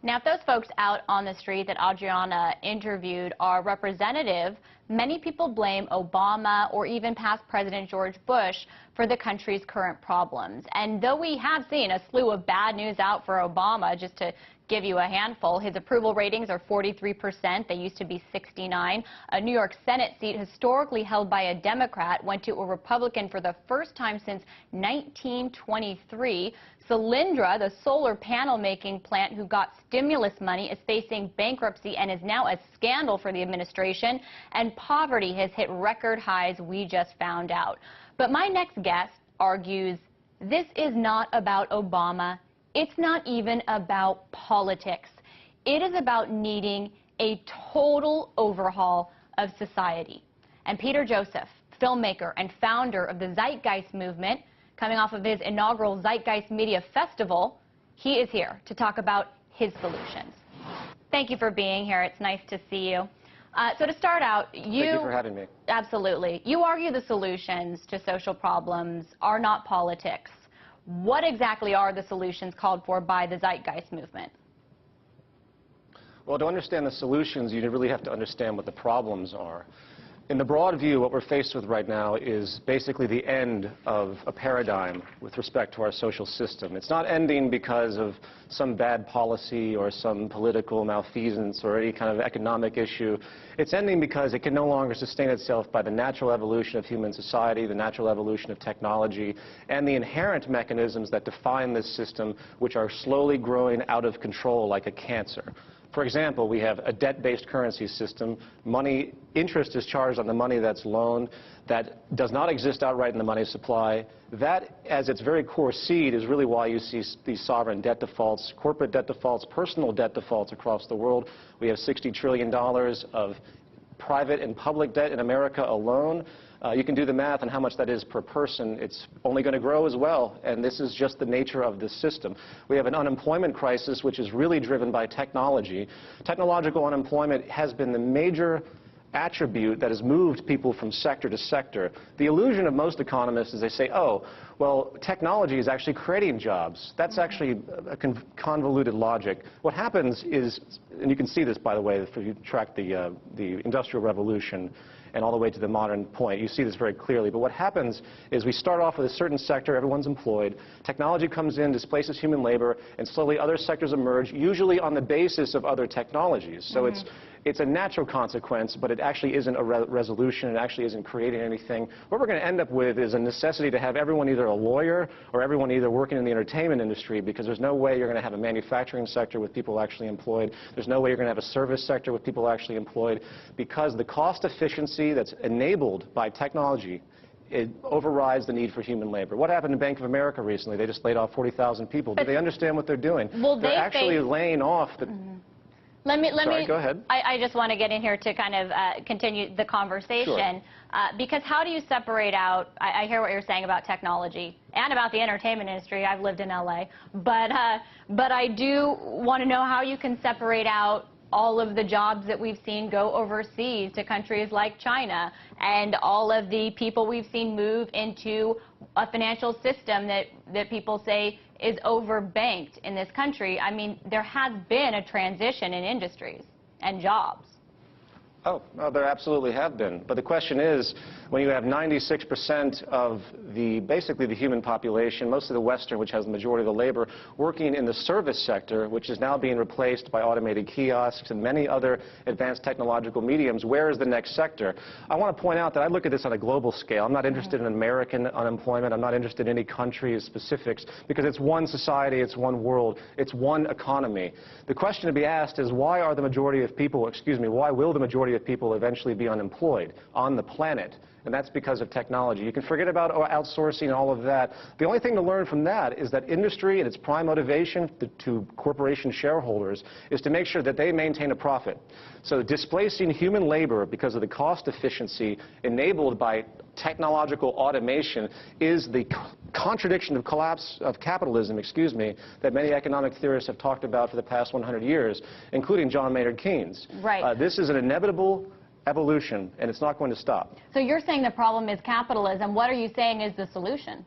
Now, if those folks out on the street that Adriana interviewed are representative, many people blame Obama or even past President George Bush for the country's current problems. And though we have seen a slew of bad news out for Obama, just to give you a handful, his approval ratings are 43%. They used to be 69%. A New York Senate seat historically held by a Democrat went to a Republican for the first time since 1923. Solyndra, the solar panel making plant who got stimulus money, is facing bankruptcy and is now a scandal for the administration. And poverty has hit record highs, we just found out. But my next guest argues this is not about Obama. It's not even about politics. It is about needing a total overhaul of society. And Peter Joseph, filmmaker and founder of the Zeitgeist movement, coming off of his inaugural Zeitgeist Media Festival, he is here to talk about his solutions. Thank you for being here. It's nice to see you. So to start out, Thank you for having me. Absolutely. You argue the solutions to social problems are not politics. What exactly are the solutions called for by the Zeitgeist movement? Well, to understand the solutions, you really have to understand what the problems are. In the broad view, what we're faced with right now is basically the end of a paradigm with respect to our social system. It's not ending because of some bad policy or some political malfeasance or any kind of economic issue. It's ending because it can no longer sustain itself by the natural evolution of human society, the natural evolution of technology, and the inherent mechanisms that define this system, which are slowly growing out of control like a cancer. For example, we have a debt-based currency system. Interest is charged on the money that's loaned. That does not exist outright in the money supply. That, as its very core seed, is really why you see these sovereign debt defaults, corporate debt defaults, personal debt defaults across the world. We have $60 trillion of private and public debt in America alone. You can do the math on how much that is per person. It's only going to grow as well, and this is just the nature of this system. We have an unemployment crisis which is really driven by technology. Technological unemployment has been the major attribute that has moved people from sector to sector. The illusion of most economists is they say, oh, well, technology is actually creating jobs. That's actually a convoluted logic. What happens is, and you can see this, by the way, if you track the Industrial Revolution and all the way to the modern point, you see this very clearly. But what happens is we start off with a certain sector, everyone's employed, technology comes in, displaces human labor, and slowly other sectors emerge, usually on the basis of other technologies. So it's a natural consequence, but it actually isn't a resolution. It actually isn't creating anything. What we're going to end up with is a necessity to have everyone either a lawyer or everyone either working in the entertainment industry, because there's no way you're going to have a manufacturing sector with people actually employed. There's no way you're going to have a service sector with people actually employed, because the cost efficiency that's enabled by technology, it overrides the need for human labor. What happened in Bank of America recently? They just laid off 40,000 people. Do they understand what they're doing? Well, they're actually laying off the... Sorry, go ahead. I just want to get in here to kind of continue the conversation. Sure. Because how do you separate out, I hear what you're saying about technology and about the entertainment industry. I've lived in LA. But I do want to know how you can separate out all of the jobs that we've seen go overseas to countries like China, and all of the people we've seen move into a financial system that people say is overbanked in this country. I mean, there has been a transition in industries and jobs. Oh, well, there absolutely have been. But the question is, when you have 96% of basically the human population, most of the Western, which has the majority of the labor, working in the service sector, which is now being replaced by automated kiosks and many other advanced technological mediums, where is the next sector? I want to point out that I look at this on a global scale. I'm not interested in American unemployment. I'm not interested in any country's specifics, because it's one society, it's one world, it's one economy. The question to be asked is, why are the majority of people, why will the majority of people eventually be unemployed on the planet? And that's because of technology. You can forget about outsourcing and all of that. The only thing to learn from that is that industry and its prime motivation to corporation shareholders is to make sure that they maintain a profit. So displacing human labor because of the cost efficiency enabled by technological automation is the contradiction of collapse of capitalism, that many economic theorists have talked about for the past 100 years, including John Maynard Keynes. Right. This is an inevitable evolution, and it's not going to stop. So you're saying the problem is capitalism. What are you saying is the solution?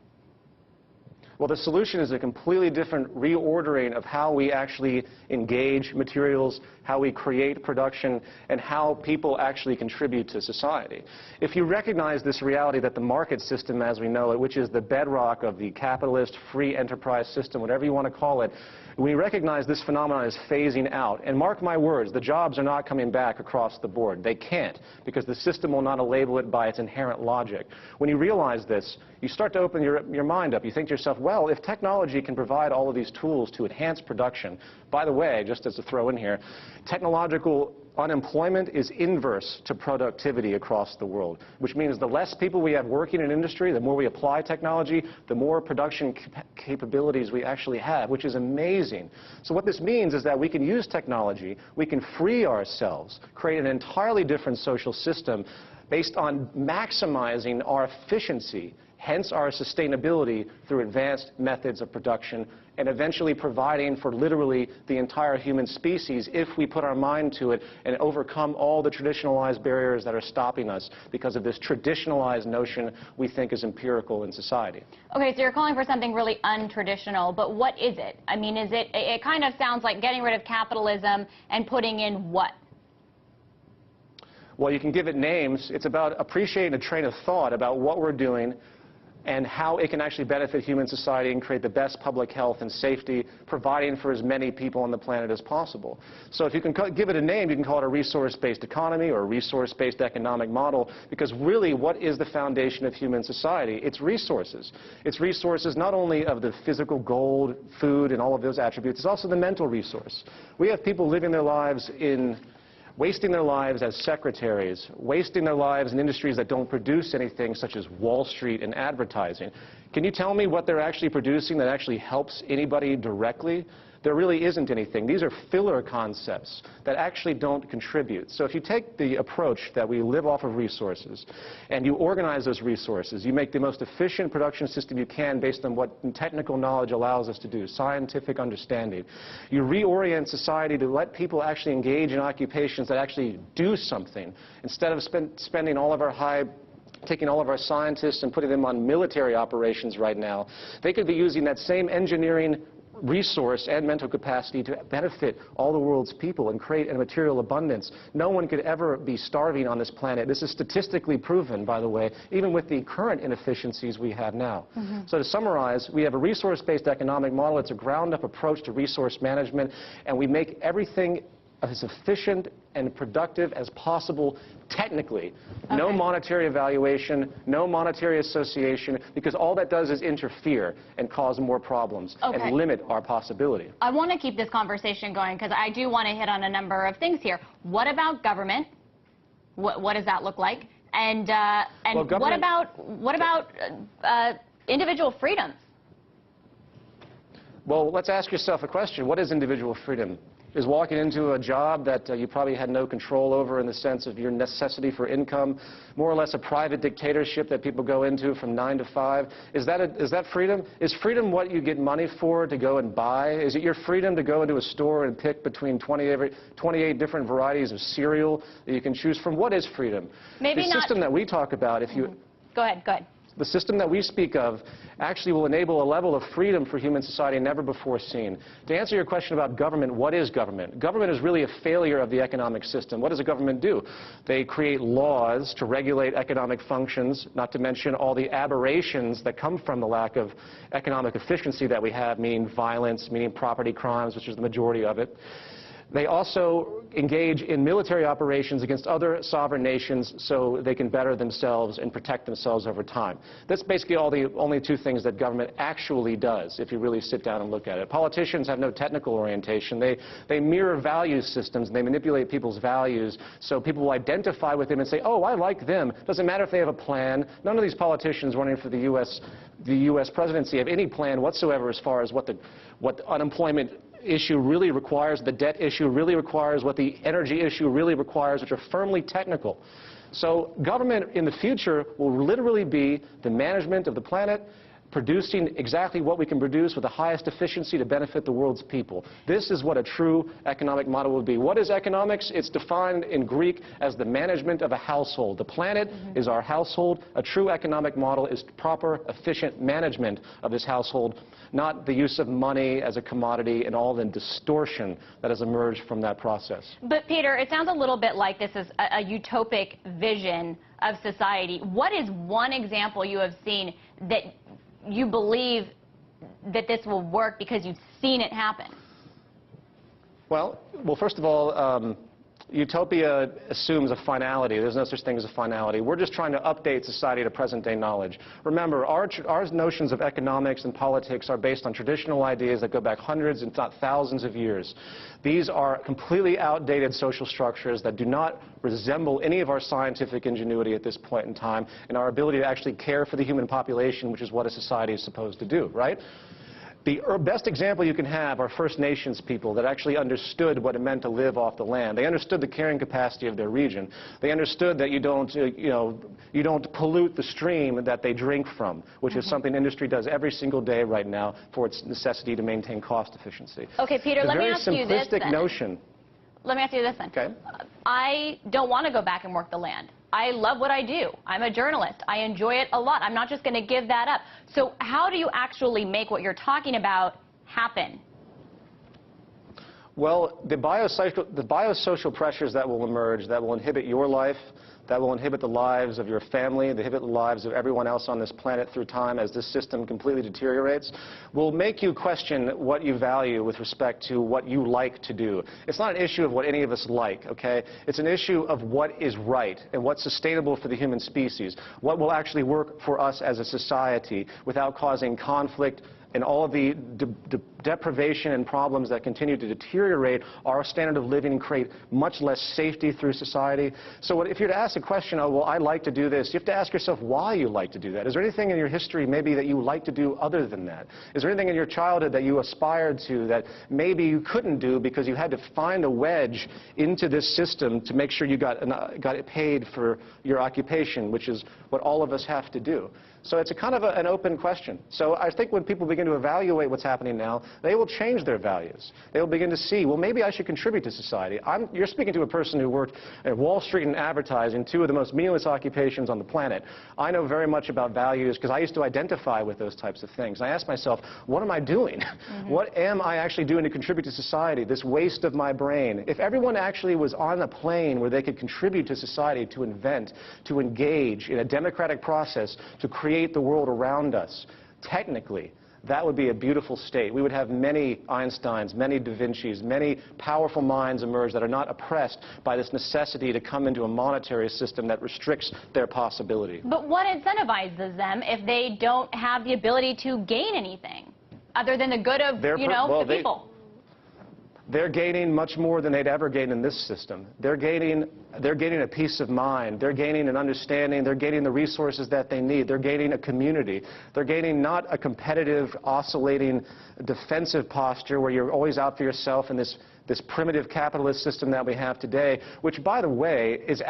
Well, the solution is a completely different reordering of how we actually engage materials, how we create production, and how people actually contribute to society. If you recognize this reality that the market system as we know it, which is the bedrock of the capitalist free enterprise system, whatever you want to call it, we recognize this phenomenon is phasing out. And mark my words, the jobs are not coming back across the board. They can't, because the system will not label it by its inherent logic. When you realize this, you start to open your mind up. You think to yourself, well, if technology can provide all of these tools to enhance production, by the way, just as a throw in here, technological unemployment is inverse to productivity across the world, which means the less people we have working in industry, the more we apply technology, the more production capabilities we actually have, which is amazing. So what this means is that we can use technology, we can free ourselves, create an entirely different social system based on maximizing our efficiency, hence our sustainability through advanced methods of production, and eventually providing for literally the entire human species if we put our mind to it and overcome all the traditionalized barriers that are stopping us because of this traditionalized notion we think is empirical in society. Okay, so you're calling for something really untraditional, but what is it? I mean, it kind of sounds like getting rid of capitalism and putting in what? Well, you can give it names. It's about appreciating a train of thought about what we're doing and how it can actually benefit human society and create the best public health and safety, providing for as many people on the planet as possible. So if you can give it a name, you can call it a resource-based economy or a resource-based economic model, because really what is the foundation of human society? It's resources. It's resources not only of the physical gold, food, and all of those attributes, it's also the mental resource. We have people living their lives wasting their lives as secretaries, wasting their lives in industries that don't produce anything, such as Wall Street and advertising. Can you tell me what they're actually producing that actually helps anybody directly? There really isn't anything. These are filler concepts that actually don't contribute. So if you take the approach that we live off of resources and you organize those resources, you make the most efficient production system you can based on what technical knowledge allows us to do, scientific understanding. You reorient society to let people actually engage in occupations that actually do something instead of spending all of our taking all of our scientists and putting them on military operations right now. They could be using that same engineering resource and mental capacity to benefit all the world's people and create a material abundance. No one could ever be starving on this planet. This is statistically proven, by the way, even with the current inefficiencies we have now. So to summarize, we have a resource-based economic model. It's a ground-up approach to resource management, and we make everything as efficient and productive as possible technically. Okay. No monetary evaluation, no monetary association, because all that does is interfere and cause more problems and limit our possibility. I want to keep this conversation going because I do want to hit on a number of things here. What about government? What does that look like? And well, what about individual freedoms? Well, let's ask yourself a question. What is individual freedom? Is walking into a job that you probably had no control over in the sense of your necessity for income, more or less a private dictatorship that people go into from 9 to 5? Is that freedom? Is freedom what you get money for to go and buy? Is it your freedom to go into a store and pick between 28 different varieties of cereal that you can choose from? What is freedom? Maybe the system that we talk about, if you... Go ahead. The system that we speak of actually will enable a level of freedom for human society never before seen. To answer your question about government, what is government? Government is really a failure of the economic system. What does a government do? They create laws to regulate economic functions, not to mention all the aberrations that come from the lack of economic efficiency that we have, meaning violence, meaning property crimes, which is the majority of it. They also engage in military operations against other sovereign nations so they can better themselves and protect themselves over time. That's basically only two things that government actually does, if you really sit down and look at it. Politicians have no technical orientation. They mirror value systems, and they manipulate people's values so people will identify with them and say, oh, I like them. Doesn't matter if they have a plan. None of these politicians running for the U.S. presidency have any plan whatsoever as far as what the unemployment issue really requires, the debt issue really requires, what the energy issue really requires, which are firmly technical. So government in the future will literally be the management of the planet, producing exactly what we can produce with the highest efficiency to benefit the world's people. This is what a true economic model would be. What is economics? It's defined in Greek as the management of a household. The planet is our household. A true economic model is proper, efficient management of this household, not the use of money as a commodity and all the distortion that has emerged from that process. But Peter, it sounds a little bit like this is a utopic vision of society. What is one example you have seen that you believe that this will work because you've seen it happen? Well, first of all, utopia assumes a finality. There's no such thing as a finality. We're just trying to update society to present-day knowledge. Remember, our notions of economics and politics are based on traditional ideas that go back hundreds, if not thousands of years. These are completely outdated social structures that do not resemble any of our scientific ingenuity at this point in time and our ability to actually care for the human population, which is what a society is supposed to do, right? The best example you can have are First Nations people that actually understood what it meant to live off the land. They understood the carrying capacity of their region. They understood that you don't pollute the stream that they drink from, which is something industry does every single day right now for its necessity to maintain cost efficiency. Okay, Peter, let me ask you this then. Let me ask you this then. Okay. I don't want to go back and work the land. I love what I do. I'm a journalist. I enjoy it a lot. I'm not just going to give that up. So how do you actually make what you're talking about happen? Well, the biosocial pressures that will emerge, that will inhibit your life, that will inhibit the lives of your family, inhibit the lives of everyone else on this planet through time as this system completely deteriorates, will make you question what you value with respect to what you like to do. It's not an issue of what any of us like, okay? It's an issue of what is right and what's sustainable for the human species, what will actually work for us as a society without causing conflict and all of the deprivation and problems that continue to deteriorate our standard of living and create much less safety through society. So if you're to ask a question, oh, well, I like to do this, you have to ask yourself why you like to do that. Is there anything in your history maybe that you like to do other than that? Is there anything in your childhood that you aspired to that maybe you couldn't do because you had to find a wedge into this system to make sure you got it paid for your occupation, which is what all of us have to do? So it's a kind of an open question. So I think when people begin to evaluate what's happening now, they will change their values. They will begin to see, well, maybe I should contribute to society. You're speaking to a person who worked at Wall Street and advertising, two of the most meaningless occupations on the planet. I know very much about values because I used to identify with those types of things. I asked myself, what am I doing? What am I actually doing to contribute to society, this waste of my brain? If everyone actually was on a plane where they could contribute to society, to invent, to engage in a democratic process, to create the world around us, technically, that would be a beautiful state. We would have many Einsteins, many Da Vincis, many powerful minds emerge that are not oppressed by this necessity to come into a monetary system that restricts their possibility. But what incentivizes them if they don't have the ability to gain anything other than the good of, the people? They're gaining much more than they'd ever gain in this system. They're gaining a peace of mind. They're gaining an understanding. They're gaining the resources that they need. They're gaining a community. They're gaining not a competitive, oscillating, defensive posture where you're always out for yourself in this primitive capitalist system that we have today, which, by the way, is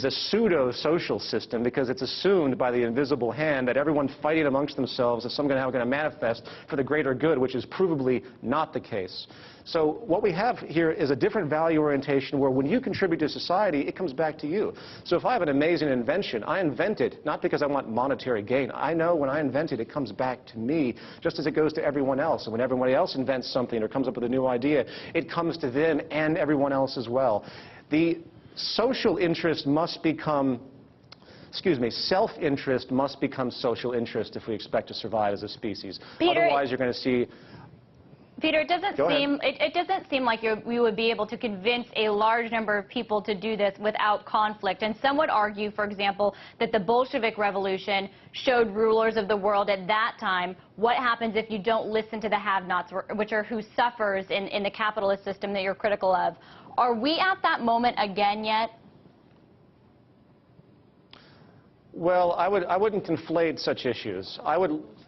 a pseudo-social system because it's assumed by the invisible hand that everyone fighting amongst themselves is somehow going to manifest for the greater good, which is provably not the case. So what we have here is a different value orientation where when you contribute to society, it comes back to you. So if I have an amazing invention, I invent it not because I want monetary gain. I know when I invent it, it comes back to me just as it goes to everyone else. And when everybody else invents something or comes up with a new idea, it comes to them and everyone else as well. The social interest must become, self-interest must become social interest if we expect to survive as a species. Peter, otherwise, you're going to see... Peter, it doesn't seem like we would be able to convince a large number of people to do this without conflict. And some would argue, for example, that the Bolshevik Revolution showed rulers of the world at that time what happens if you don't listen to the have-nots, which are who suffers in the capitalist system that you're critical of. Are we at that moment again yet? Well, I wouldn't conflate such issues.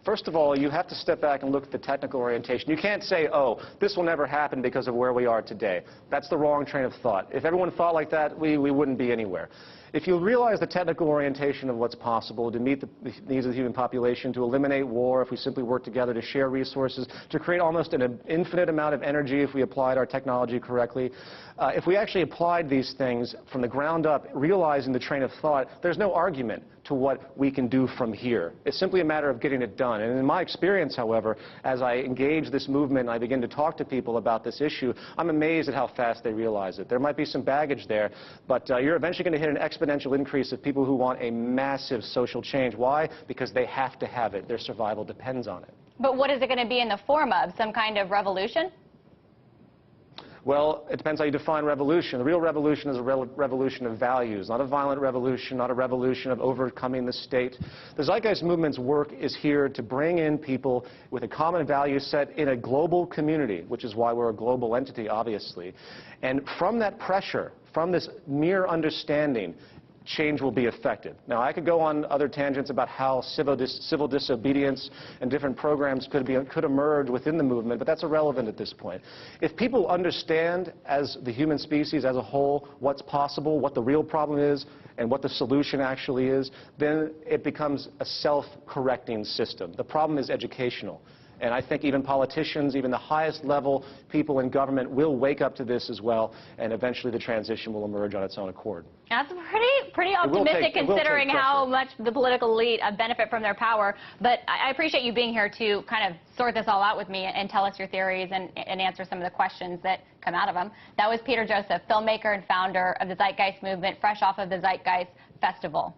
First of all, you have to step back and look at the technical orientation. You can't say, oh, this will never happen because of where we are today. That's the wrong train of thought. If everyone thought like that, we wouldn't be anywhere. If you realize the technical orientation of what's possible to meet the needs of the human population, to eliminate war if we simply work together, to share resources, to create almost an infinite amount of energy if we applied our technology correctly, if we actually applied these things from the ground up, realizing the train of thought, there's no argument to what we can do from here. It's simply a matter of getting it done. And in my experience, however, as I engage this movement and I begin to talk to people about this issue, I'm amazed at how fast they realize it. There might be some baggage there, but you're eventually going to hit an exponential increase of people who want a massive social change. Why? Because they have to have it. Their survival depends on it. But what is it going to be in the form of? Some kind of revolution? Well, it depends how you define revolution. The real revolution is a revolution of values, not a violent revolution, not a revolution of overcoming the state. The Zeitgeist movement's work is here to bring in people with a common value set in a global community, which is why we're a global entity, obviously. And from that pressure, from this mere understanding, change will be effected. Now, I could go on other tangents about how civil disobedience and different programs could emerge within the movement, but that's irrelevant at this point. If people understand, as the human species as a whole, what's possible, what the real problem is, and what the solution actually is, then it becomes a self-correcting system. The problem is educational. And I think even politicians, even the highest level people in government will wake up to this as well, and eventually the transition will emerge on its own accord. That's pretty optimistic considering how much the political elite benefit from their power. But I appreciate you being here to kind of sort this all out with me and tell us your theories and answer some of the questions that come out of them. That was Peter Joseph, filmmaker and founder of the Zeitgeist movement, fresh off of the Zeitgeist Festival.